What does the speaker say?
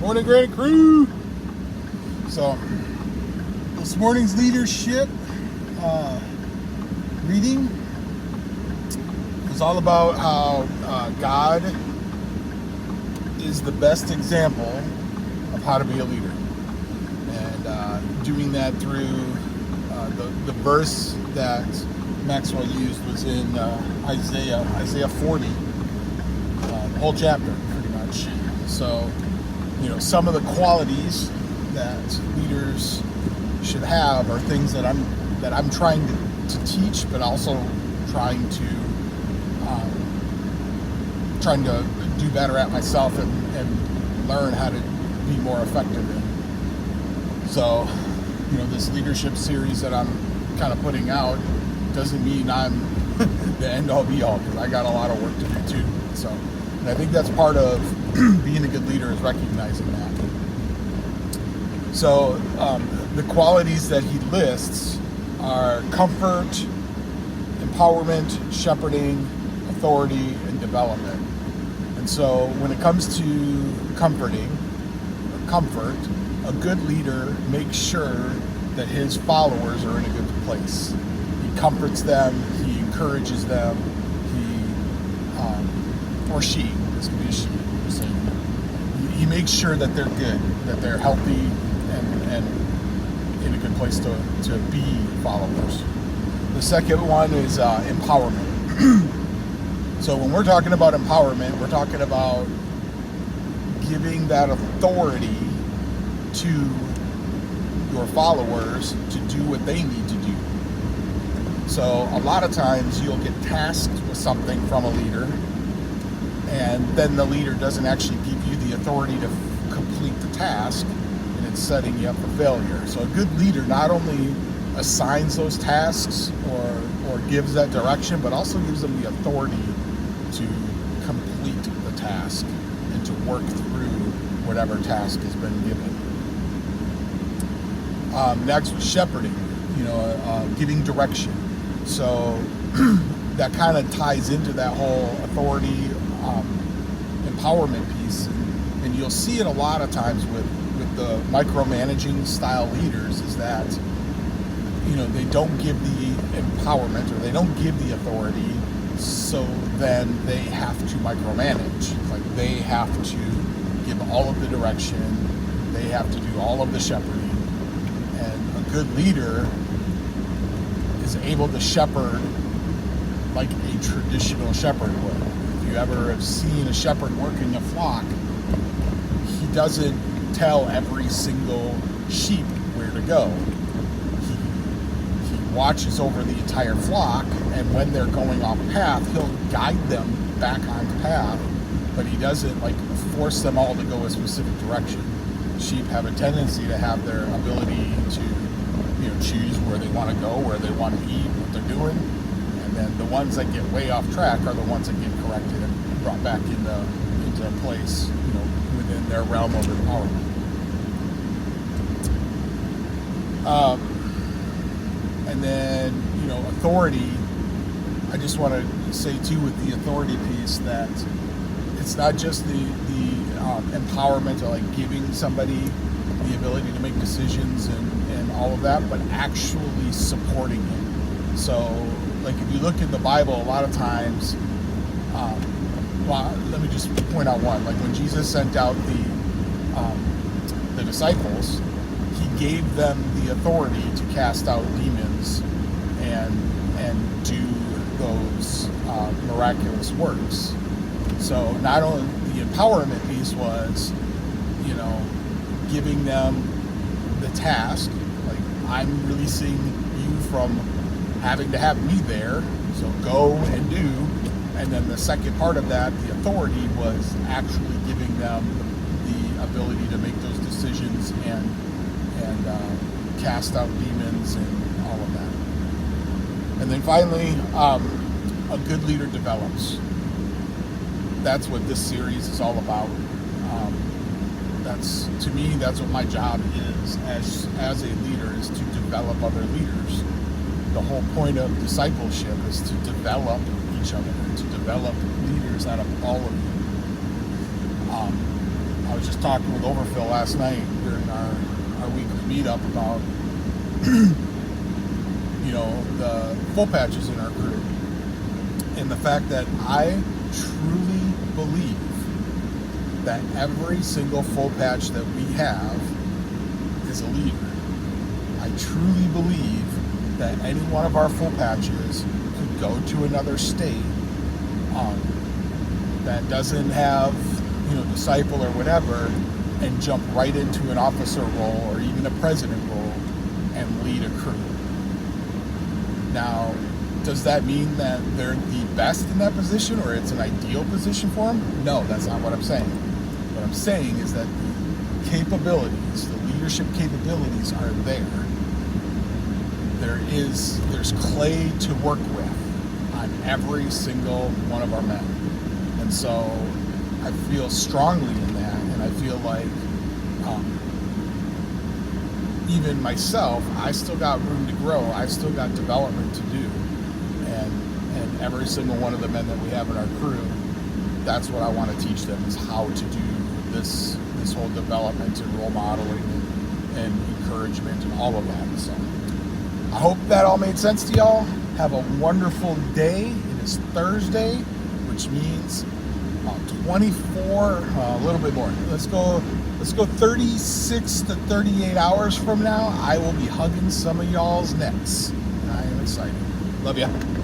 Morning, Granite Crew. So, this morning's leadership reading is all about how God is the best example of how to be a leader, and doing that through the verse that Maxwell used was in Isaiah 40, the whole chapter, pretty much. So, some of the qualities that leaders should have are things that I'm trying to teach, but also trying to do better at myself and learn how to be more effective in. So, this leadership series that I'm kind of putting out doesn't mean I'm the end all be all, because I got a lot of work to do too. So, and I think that's part of being a good leader, is recognizing that. So the qualities that he lists are comfort, empowerment, shepherding, authority, and development. And so when it comes to comfort, a good leader makes sure that his followers are in a good place. He comforts them, he encourages them, or she, this could be a she, he makes sure that they're good, that they're healthy, and in a good place to be followers. The second one is empowerment. So when we're talking about empowerment, we're talking about giving that authority to your followers to do what they need to do. So a lot of times you'll get tasked with something from a leader, and then the leader doesn't actually give you the authority to complete the task, and it's setting you up for failure. So a good leader not only assigns those tasks or gives that direction, but also gives them the authority to complete the task and to work through whatever task has been given. Next, shepherding, giving direction. So that kind of ties into that whole authority, empowerment piece, and you'll see it a lot of times with the micromanaging style leaders, is that they don't give the empowerment, or they don't give the authority, so then they have to micromanage. Like, they have to give all of the direction, they have to do all of the shepherding, and a good leader is able to shepherd like a traditional shepherd would. If you ever have seen a shepherd working a flock, he doesn't tell every single sheep where to go. He watches over the entire flock, and when they're going off path, he'll guide them back on path, but he doesn't force them all to go a specific direction. Sheep have a tendency to have their ability to choose where they want to go, where they want to eat, what they're doing, and then the ones that get way off track are the ones that get corrected and brought back into place, within their realm of empowerment. And then, authority, I just want to say too, with the authority piece, that it's not just the empowerment of giving somebody the ability to make decisions and all of that, but actually supporting it. So, if you look in the Bible, a lot of times, let me just point out one. When Jesus sent out the disciples, he gave them the authority to cast out demons and do those miraculous works. So not only the empowerment piece was, giving them the task, I'm releasing you from having to have me there, so go and do. And then the second part of that, the authority, was actually giving them the ability to make those decisions and cast out demons and all of that. And then finally, a good leader develops. That's what this series is all about. To me, that's what my job is as a leader, is to develop other leaders. The whole point of discipleship is to develop each other, to develop leaders out of all of you. I was just talking with Overfill last night during our weekly meetup about the full patches in our crew, and the fact that I truly believe that every single full patch that we have is a leader. I truly believe that any one of our full patches could go to another state that doesn't have, disciple or whatever, and jump right into an officer role or even a president role and lead a crew. Now, does that mean that they're the best in that position or it's an ideal position for them? No, that's not what I'm saying. What I'm saying is that the capabilities, the leadership capabilities are there. There's clay to work with on every single one of our men. And so I feel strongly in that, and I feel like even myself, I still got room to grow. I've still got development to do. And every single one of the men that we have in our crew, that's what I want to teach them, is how to do this whole development and role modeling and encouragement and all of that. So I hope that all made sense to y'all. Have a wonderful day. It is Thursday, which means 24, a little bit more. Let's go 36 to 38 hours from now. I will be hugging some of y'all's necks. I am excited. Love ya.